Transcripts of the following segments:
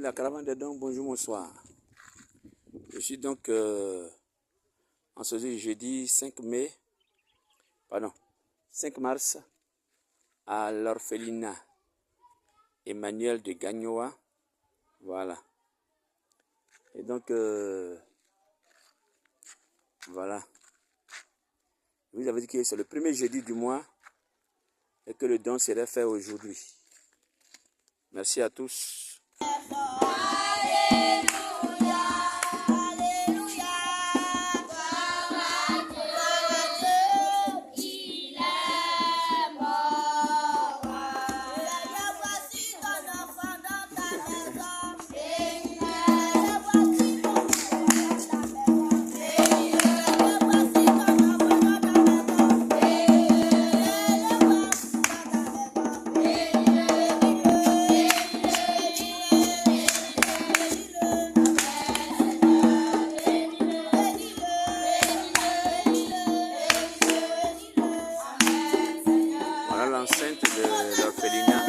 La caravane des dons, bonjour, bonsoir. Je suis donc en ce jeudi 5 mars à l'orphelinat Emmanuel de Gagnoa. Voilà. Et donc, voilà. Vous avez dit que c'est le premier jeudi du mois et que le don serait fait aujourd'hui. Merci à tous. L'enceinte de l'orphelinat.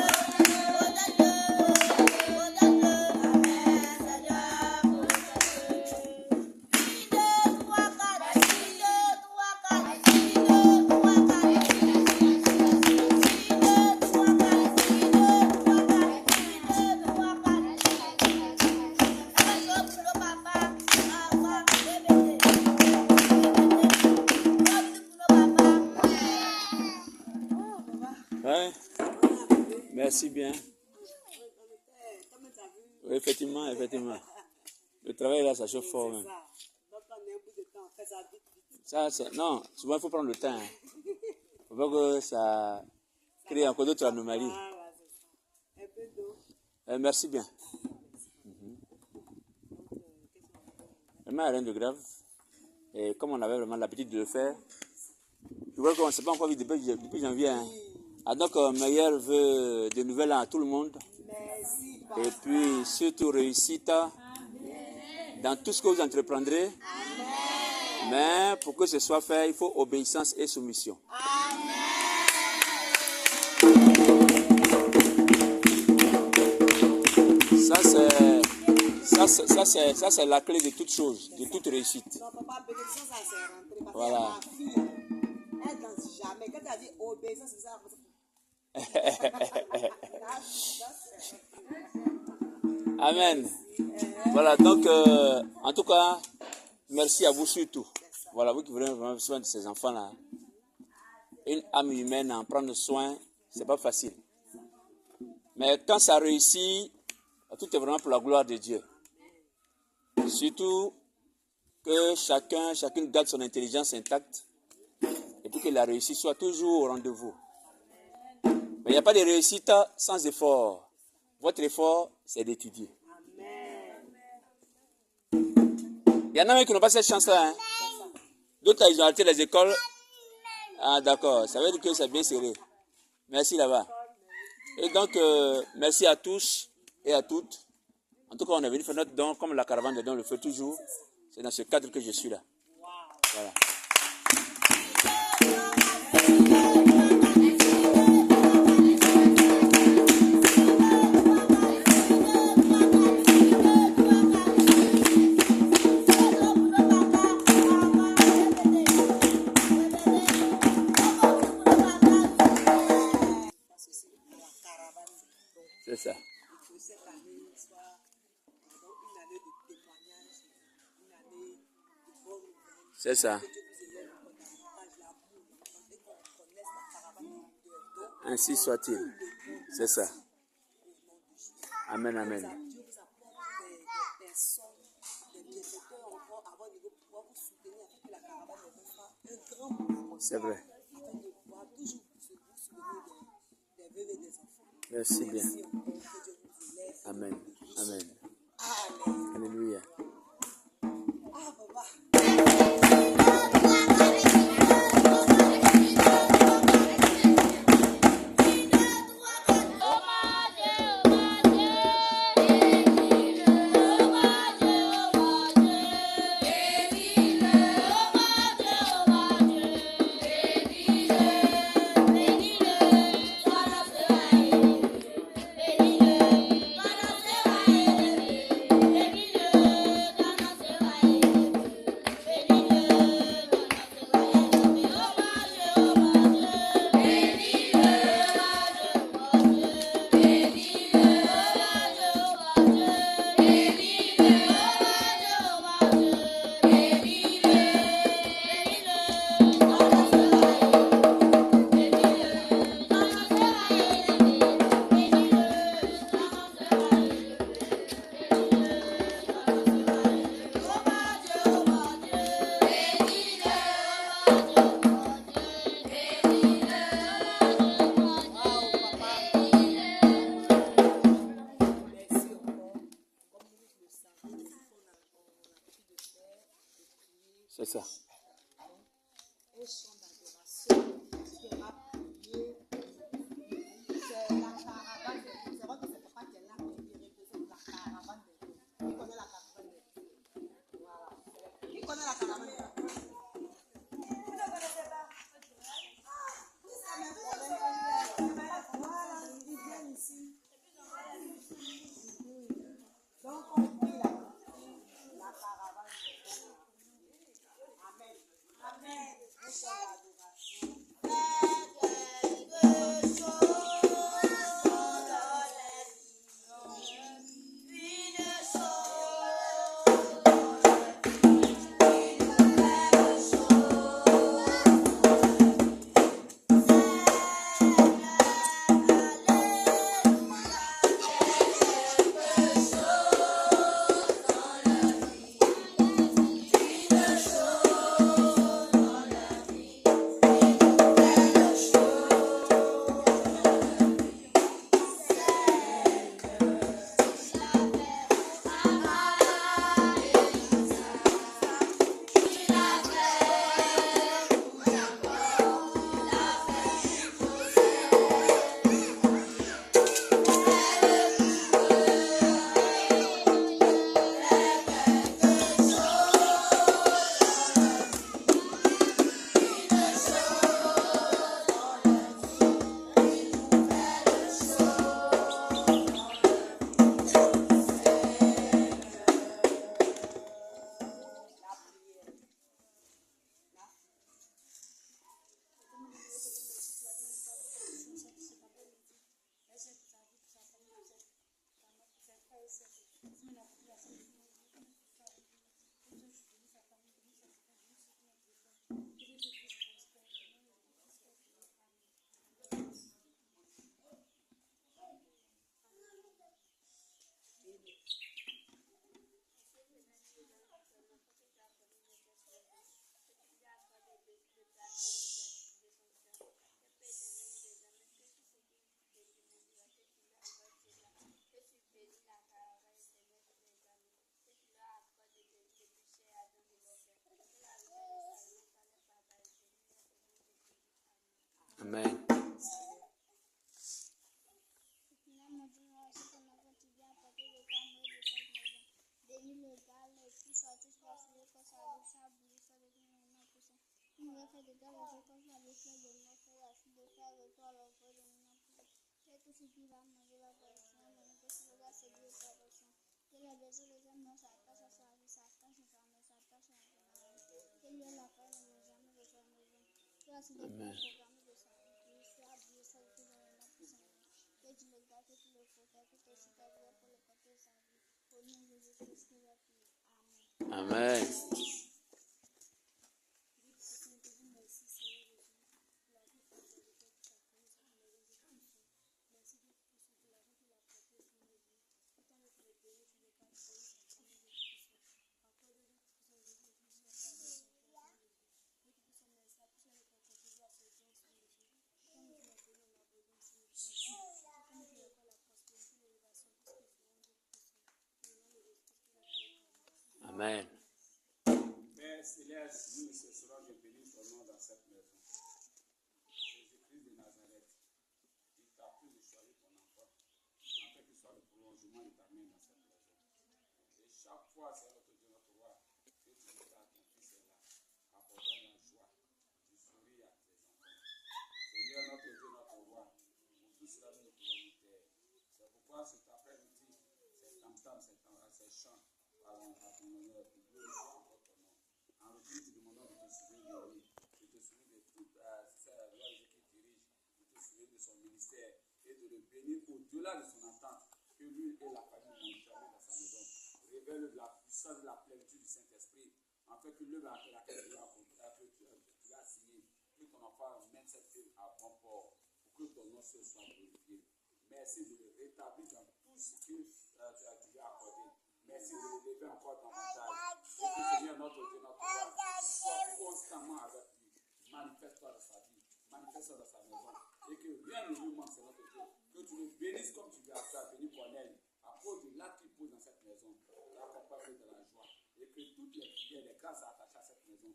Ouais. Merci bien. Oui, effectivement. Le travail là, ça chauffe fort. Même. Ça, non, souvent il faut prendre le temps. Il ne faut pas que ça crée encore d'autres anomalies. Merci bien. Vraiment, rien de grave. Et comme on avait vraiment l'habitude de le faire, je vois qu'on ne s'est pas encore vu depuis janvier. Hein. Ah, donc, meilleur vœu de nouvel an à tout le monde. Et puis, surtout réussite dans tout ce que vous entreprendrez. Mais pour que ce soit fait, il faut obéissance et soumission. Ça, c'est la clé de toute chose, de toute réussite. Voilà. Amen. Voilà, donc, en tout cas, merci à vous surtout. Voilà, vous qui voulez vraiment soin de ces enfants-là. Une âme humaine, en prendre soin, c'est pas facile. Mais quand ça réussit, tout est vraiment pour la gloire de Dieu. Surtout que chacune garde son intelligence intacte et pour que la réussite soit toujours au rendez-vous. Mais il n'y a pas de réussite sans effort. Votre effort, c'est d'étudier. Il y en a même qui n'ont pas cette chance-là. Hein? D'autres, ils ont arrêté les écoles. Ah, d'accord. Ça veut dire que c'est bien serré. Merci là-bas. Et donc, merci à tous et à toutes. En tout cas, on est venu faire notre don, comme la caravane des dons le fait toujours. C'est dans ce cadre que je suis là. Voilà. C'est ça. C'est ça. Ainsi soit-il. C'est ça. Amen, amen. C'est vrai. Merci bien. Amen. Amen. Alléluia. C'est ça. Un chant d'adoration sera prié. C'est la caravane de Dieu. C'est vrai que c'est papa qui est là, qui représente la caravane de Dieu. Qui connaît la caravane de Dieu? Voilà. Qui connaît la caravane de Dieu? Vous ne connaissez pas? Voilà, il vient ici. Donc, on prie la caravane de Dieu. Amen. Amen. Un chant d'adoration. Amen. Amen. Amen. Amen. Père céleste, nous ne cesserons de bénir ton nom dans cette maison. Jésus-Christ de Nazareth, il t'a plu de choisir ton enfant, afin qu'il soit le prolongement de ta main dans cette maison. Et chaque fois, c'est notre Dieu, notre roi, que tu dis à ton fils est là, apportant la joie, du sourire à tes enfants. Seigneur, notre Dieu, notre roi, pour tout cela, nous ne pouvons nous taire. C'est pourquoi cet après-midi, ces tam-tams, ces chants, à ton honneur, pour glorifier encore ton nom. En retour, nous te demandons de te souvenir de lui, de te souvenir de toute l'ONG qui dirige, de te souvenir de son ministère et de le bénir au-delà de son entente, que lui et la famille vont jamais dans sa maison. Révèle la puissance de la plénitude du Saint-Esprit, afin que l'œuvre à laquelle tu as signé, que ton enfant mène cette œuvre à bon port, pour que ton nom soit glorifié. Merci de le rétablir dans tout ce que tu lui as accordé. Merci de le lever encore davantage. Et que Seigneur, notre Dieu, notre roi, sois constamment avec lui. Manifeste-toi dans sa vie, manifeste-toi dans sa maison. Et que rien ne lui manque, c'est notre Dieu. Que tu le bénisses comme tu lui as fait à bénir Cornel, à cause de l'acte qu'il pose dans cette maison. Tu accompagnes dans la joie. Et que toutes les prières, les grâces attachées à cette maison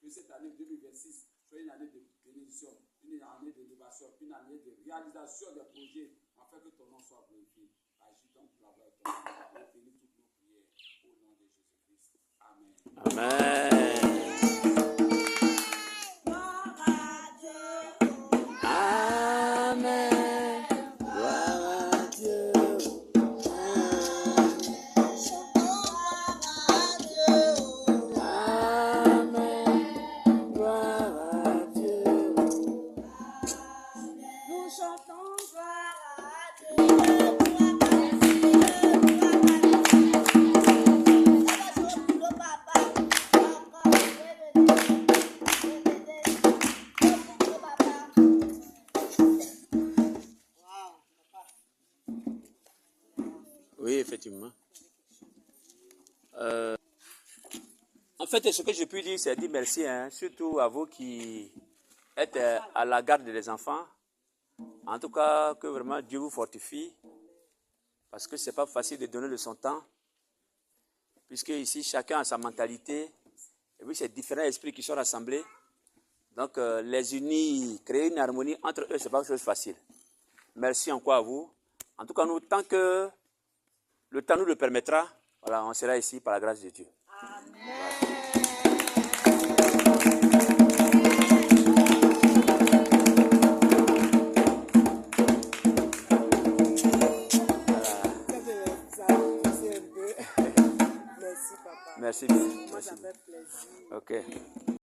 que cette année 2026 soit une année de bénédiction, une année d'élévation, une année de réalisation des projets, afin que ton nom soit glorifié. Agis donc pour la gloire de ton nom et bénis toutes nos prières au nom de Jésus-Christ. Amen. Amen. Amen. Gloire à Dieu. Amen. Gloire à Dieu. Nous chantons gloire à Oui, effectivement. En fait, ce que je puis dire, c'est dire merci, hein, surtout à vous qui êtes à la garde des enfants. En tout cas, que vraiment Dieu vous fortifie, parce que ce n'est pas facile de donner de son temps, puisque ici, chacun a sa mentalité, et puis c'est différents esprits qui sont rassemblés. Donc, les unis, créer une harmonie entre eux, ce n'est pas une chose facile. Merci encore à vous. En tout cas, nous, tant que le temps nous le permettra, voilà, on sera ici par la grâce de Dieu. Merci, papa. Merci bien. Moi, Merci ça bien. fait plaisir. Ok.